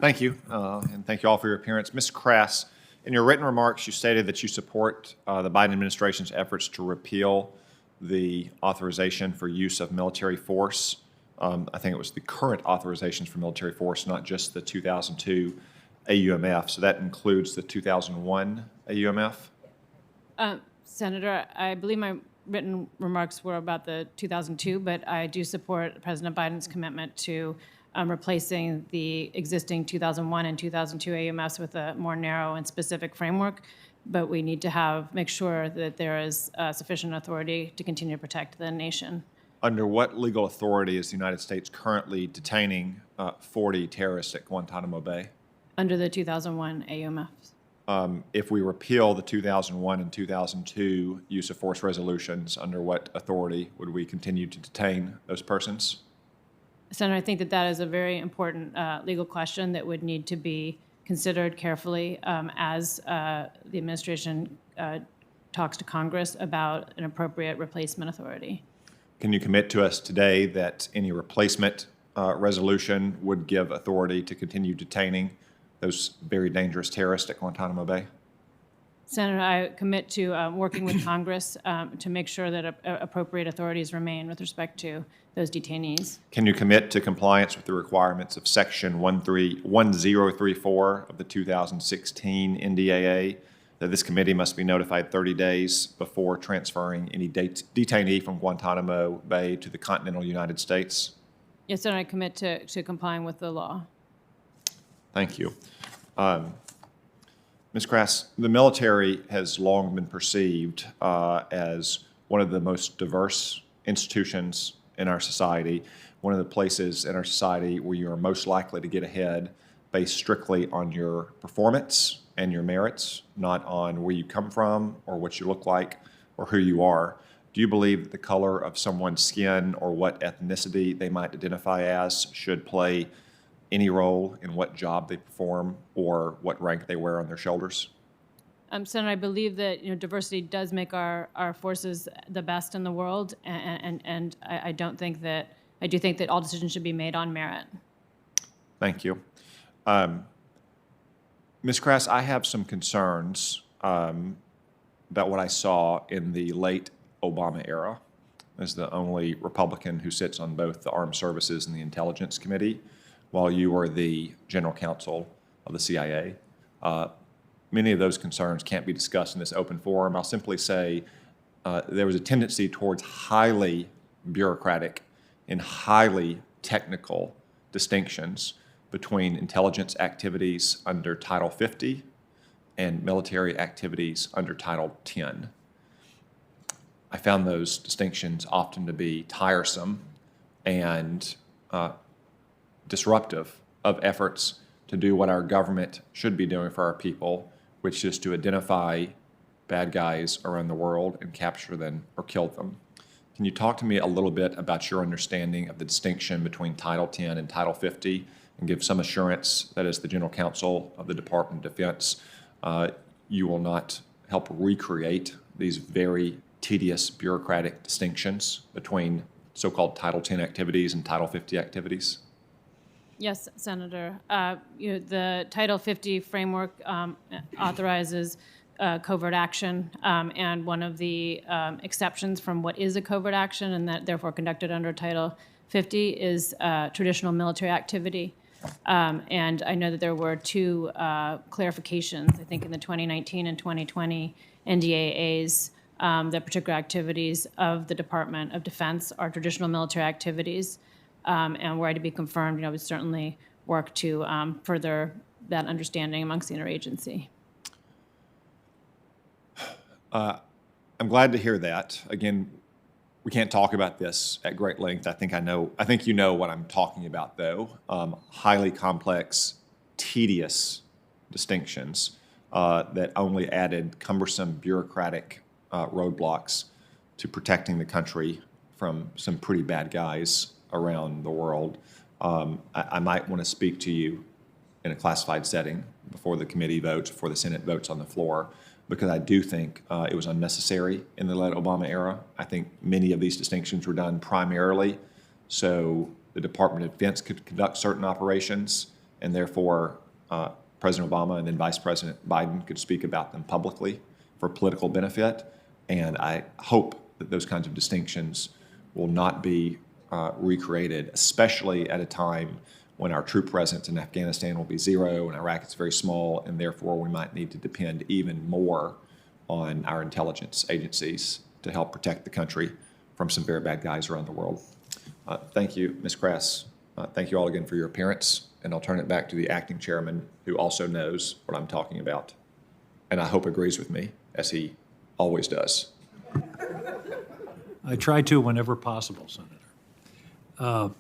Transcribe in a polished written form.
Thank you, and thank you all for your appearance. Ms. Krass, in your written remarks, you stated that you support the Biden administration's efforts to repeal the authorization for use of military force. I think it was the current authorizations for military force, not just the 2002 AUMF. So that includes the 2001 AUMF? Senator, I believe my written remarks were about the 2002, but I do support President Biden's commitment to replacing the existing 2001 and 2002 AUMFs with a more narrow and specific framework. But we need to make sure that there is sufficient authority to continue to protect the nation. Under what legal authority is the United States currently detaining 40 terrorists at Guantanamo Bay? Under the 2001 AUMFs. If we repeal the 2001 and 2002 use of force resolutions, under what authority would we continue to detain those persons? Senator, I think that is a very important legal question that would need to be considered carefully as the administration talks to Congress about an appropriate replacement authority. Can you commit to us today that any replacement resolution would give authority to continue detaining those very dangerous terrorists at Guantanamo Bay? Senator, I commit to working with Congress to make sure that appropriate authorities remain with respect to those detainees. Can you commit to compliance with the requirements of Section 1034 of the 2016 NDAA, that this committee must be notified 30 days before transferring any detainee from Guantanamo Bay to the continental United States? Yes, Senator, I commit to complying with the law. Thank you. Ms. Krass, the military has long been perceived as one of the most diverse institutions in our society, one of the places in our society where you are most likely to get ahead based strictly on your performance and your merits, not on where you come from or what you look like or who you are. Do you believe that the color of someone's skin or what ethnicity they might identify as should play any role in what job they perform or what rank they wear on their shoulders? Senator, I believe that diversity does make our forces the best in the world, and I do think that all decisions should be made on merit. Thank you. Ms. Krass, I have some concerns about what I saw in the late Obama era as the only Republican who sits on both the Armed Services and the Intelligence Committee, while you were the General Counsel of the CIA. Many of those concerns can't be discussed in this open forum. I'll simply say there was a tendency towards highly bureaucratic and highly technical distinctions between intelligence activities under Title 50 and military activities under Title 10. I found those distinctions often to be tiresome and disruptive of efforts to do what our government should be doing for our people, which is to identify bad guys around the world and capture them or kill them. Can you talk to me a little bit about your understanding of the distinction between Title 10 and Title 50 and give some assurance that as the General Counsel of the Department of Defense, you will not help recreate these very tedious bureaucratic distinctions between so-called Title 10 activities and Title 50 activities? Yes, Senator. The Title 50 framework authorizes covert action, and one of the exceptions from what is a covert action and that therefore conducted under Title 50 is traditional military activity. And I know that there were two clarifications, I think in the 2019 and 2020 NDAAs, that particular activities of the Department of Defense are traditional military activities. And were I to be confirmed, we certainly work to further that understanding amongst the interagency. I'm glad to hear that. Again, we can't talk about this at great length. I think you know what I'm talking about, though. Highly complex, tedious distinctions that only added cumbersome bureaucratic roadblocks to protecting the country from some pretty bad guys around the world. I might want to speak to you in a classified setting before the committee votes, before the Senate votes on the floor, because I do think it was unnecessary in the late Obama era. I think many of these distinctions were done primarily so the Department of Defense could conduct certain operations and therefore President Obama and then Vice President Biden could speak about them publicly for political benefit. And I hope that those kinds of distinctions will not be recreated, especially at a time when our troop presence in Afghanistan will be zero and Iraq is very small, and therefore we might need to depend even more on our intelligence agencies to help protect the country from some very bad guys around the world. Thank you, Ms. Krass. Thank you all again for your appearance, and I'll turn it back to the acting chairman, who also knows what I'm talking about, and I hope agrees with me, as he always does. I try to whenever possible, Senator.